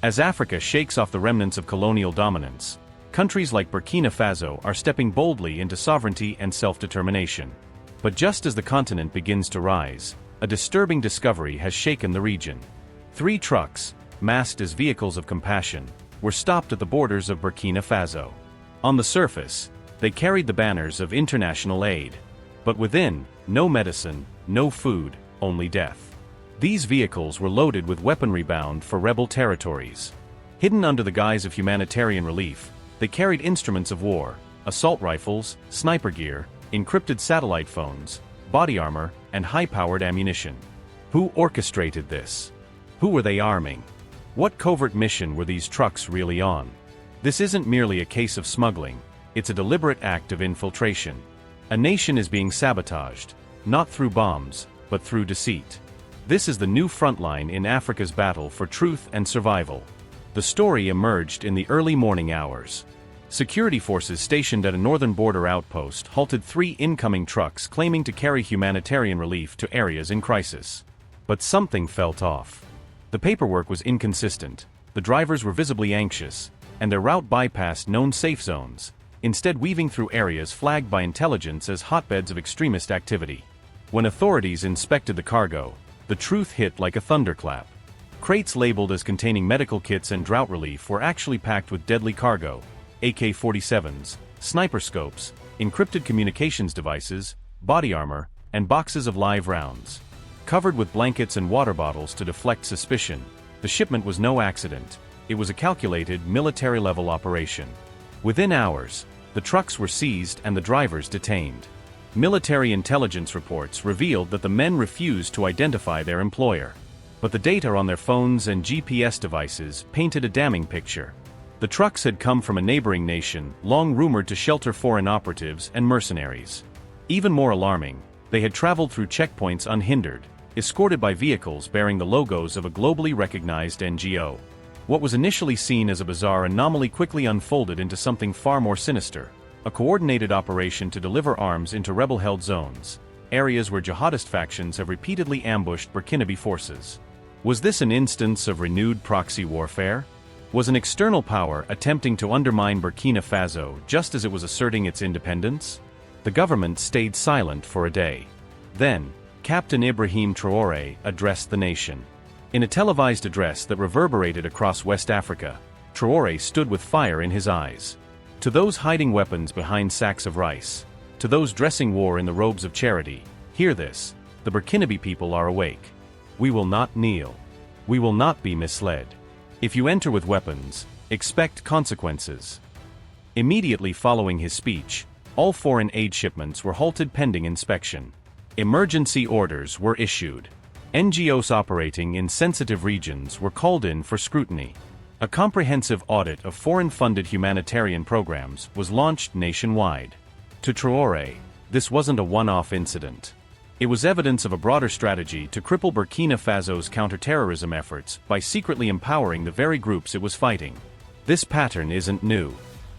As Africa shakes off the remnants of colonial dominance, countries like Burkina Faso are stepping boldly into sovereignty and self-determination. But just as the continent begins to rise, a disturbing discovery has shaken the region. 3 trucks, masked as vehicles of compassion, were stopped at the borders of Burkina Faso. On the surface, they carried the banners of international aid. But within, no medicine, no food, only death. These vehicles were loaded with weaponry bound for rebel territories. Hidden under the guise of humanitarian relief, they carried instruments of war, assault rifles, sniper gear, encrypted satellite phones, body armor, and high-powered ammunition. Who orchestrated this? Who were they arming? What covert mission were these trucks really on? This isn't merely a case of smuggling, it's a deliberate act of infiltration. A nation is being sabotaged, not through bombs, but through deceit. This is the new frontline in Africa's battle for truth and survival. The story emerged in the early morning hours. Security forces stationed at a northern border outpost halted 3 incoming trucks claiming to carry humanitarian relief to areas in crisis. But something felt off. The paperwork was inconsistent, the drivers were visibly anxious, and their route bypassed known safe zones, instead weaving through areas flagged by intelligence as hotbeds of extremist activity. When authorities inspected the cargo, the truth hit like a thunderclap. Crates labeled as containing medical kits and drought relief were actually packed with deadly cargo: AK-47s, sniper scopes, encrypted communications devices, body armor, and boxes of live rounds. Covered with blankets and water bottles to deflect suspicion, the shipment was no accident. It was a calculated, military-level operation. Within hours, the trucks were seized and the drivers detained. Military intelligence reports revealed that the men refused to identify their employer. But the data on their phones and GPS devices painted a damning picture. The trucks had come from a neighboring nation, long rumored to shelter foreign operatives and mercenaries. Even more alarming, they had traveled through checkpoints unhindered, escorted by vehicles bearing the logos of a globally recognized NGO. What was initially seen as a bizarre anomaly quickly unfolded into something far more sinister: a coordinated operation to deliver arms into rebel-held zones, areas where jihadist factions have repeatedly ambushed Burkinabe forces. Was this an instance of renewed proxy warfare? Was an external power attempting to undermine Burkina Faso just as it was asserting its independence? The government stayed silent for a day. Then, Captain Ibrahim Traoré addressed the nation. In a televised address that reverberated across West Africa, Traoré stood with fire in his eyes. To those hiding weapons behind sacks of rice, to those dressing war in the robes of charity, hear this: the Burkinabe people are awake. We will not kneel. We will not be misled. If you enter with weapons, expect consequences. Immediately following his speech, all foreign aid shipments were halted pending inspection. Emergency orders were issued. NGOs operating in sensitive regions were called in for scrutiny. A comprehensive audit of foreign-funded humanitarian programs was launched nationwide. To Traoré, this wasn't a one-off incident. It was evidence of a broader strategy to cripple Burkina Faso's counterterrorism efforts by secretly empowering the very groups it was fighting. This pattern isn't new.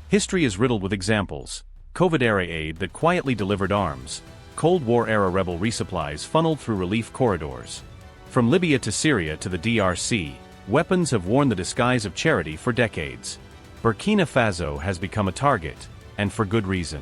History is riddled with examples: COVID-era aid that quietly delivered arms, Cold War-era rebel resupplies funneled through relief corridors. From Libya to Syria to the DRC, weapons have worn the disguise of charity for decades. Burkina Faso has become a target, and for good reason.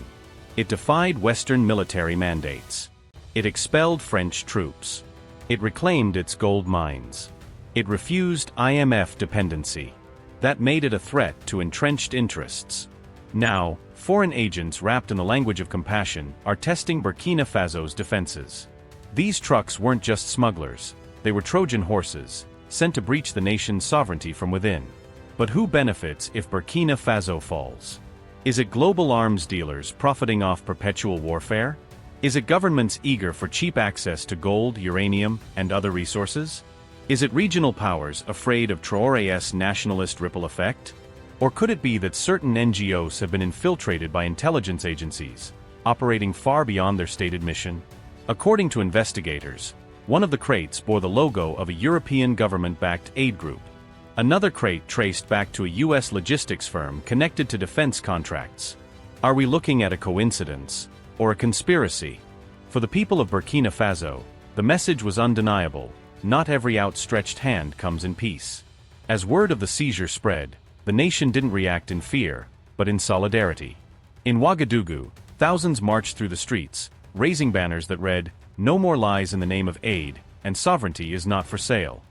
It defied Western military mandates. It expelled French troops. It reclaimed its gold mines. It refused IMF dependency. That made it a threat to entrenched interests. Now, foreign agents wrapped in the language of compassion are testing Burkina Faso's defenses. These trucks weren't just smugglers, they were Trojan horses, sent to breach the nation's sovereignty from within. But who benefits if Burkina Faso falls? Is it global arms dealers profiting off perpetual warfare? Is it governments eager for cheap access to gold, uranium, and other resources? Is it regional powers afraid of Traoré's nationalist ripple effect? Or could it be that certain NGOs have been infiltrated by intelligence agencies, operating far beyond their stated mission? According to investigators, one of the crates bore the logo of a European government-backed aid group. Another crate traced back to a U.S. logistics firm connected to defense contracts. Are we looking at a coincidence, or a conspiracy? For the people of Burkina Faso, the message was undeniable: not every outstretched hand comes in peace. As word of the seizure spread, the nation didn't react in fear, but in solidarity. In Ouagadougou, thousands marched through the streets, raising banners that read, "No more lies in the name of aid, and sovereignty is not for sale."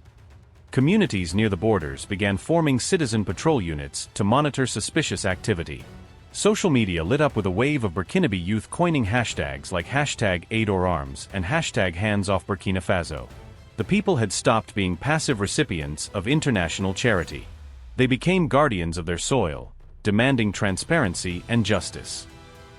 Communities near the borders began forming citizen patrol units to monitor suspicious activity. Social media lit up with a wave of Burkinabe youth coining hashtags like #AidOrArms and #HandsOffBurkina Faso. The people had stopped being passive recipients of international charity. They became guardians of their soil, demanding transparency and justice.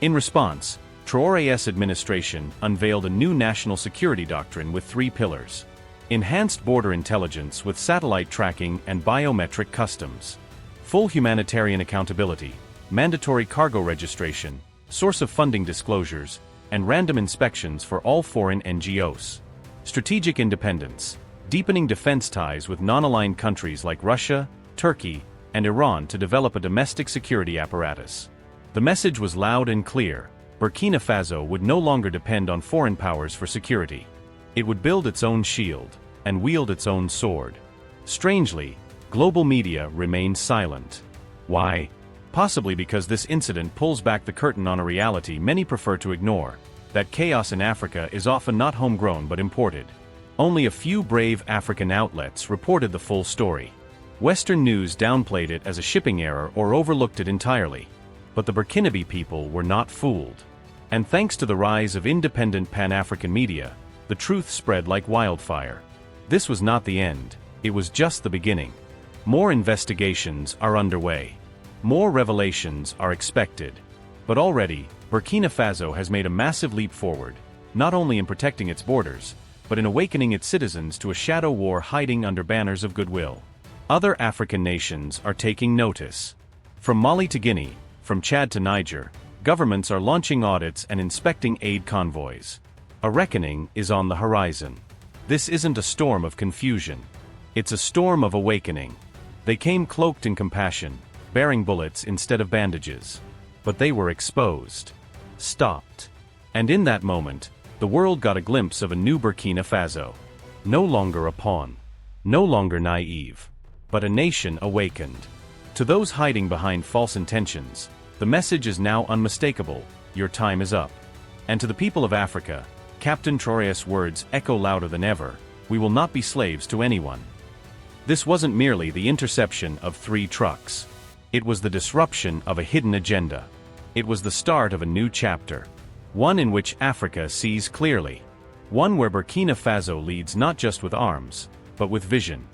In response, Traoré's administration unveiled a new national security doctrine with 3 pillars: enhanced border intelligence with satellite tracking and biometric customs, full humanitarian accountability, mandatory cargo registration, source of funding disclosures, and random inspections for all foreign NGOs. Strategic independence, deepening defense ties with non-aligned countries like Russia, Turkey, and Iran to develop a domestic security apparatus. The message was loud and clear: Burkina Faso would no longer depend on foreign powers for security. It would build its own shield and wield its own sword. Strangely, global media remained silent. Why? Possibly because this incident pulls back the curtain on a reality many prefer to ignore: that chaos in Africa is often not homegrown but imported. Only a few brave African outlets reported the full story. Western news downplayed it as a shipping error or overlooked it entirely. But the Burkinabe people were not fooled. And thanks to the rise of independent Pan-African media, the truth spread like wildfire. This was not the end, it was just the beginning. More investigations are underway. More revelations are expected. But already, Burkina Faso has made a massive leap forward, not only in protecting its borders, but in awakening its citizens to a shadow war hiding under banners of goodwill. Other African nations are taking notice. From Mali to Guinea, from Chad to Niger, governments are launching audits and inspecting aid convoys. A reckoning is on the horizon. This isn't a storm of confusion. It's a storm of awakening. They came cloaked in compassion, bearing bullets instead of bandages. But they were exposed. Stopped. And in that moment, the world got a glimpse of a new Burkina Faso. No longer a pawn. No longer naive. But a nation awakened. To those hiding behind false intentions, the message is now unmistakable: your time is up. And to the people of Africa, Captain Traoré's words echo louder than ever: we will not be slaves to anyone. This wasn't merely the interception of 3 trucks. It was the disruption of a hidden agenda. It was the start of a new chapter. One in which Africa sees clearly. One where Burkina Faso leads not just with arms, but with vision.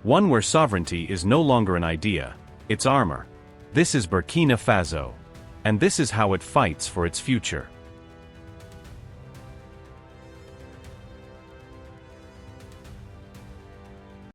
One where sovereignty is no longer an idea, it's armor. This is Burkina Faso. And this is how it fights for its future.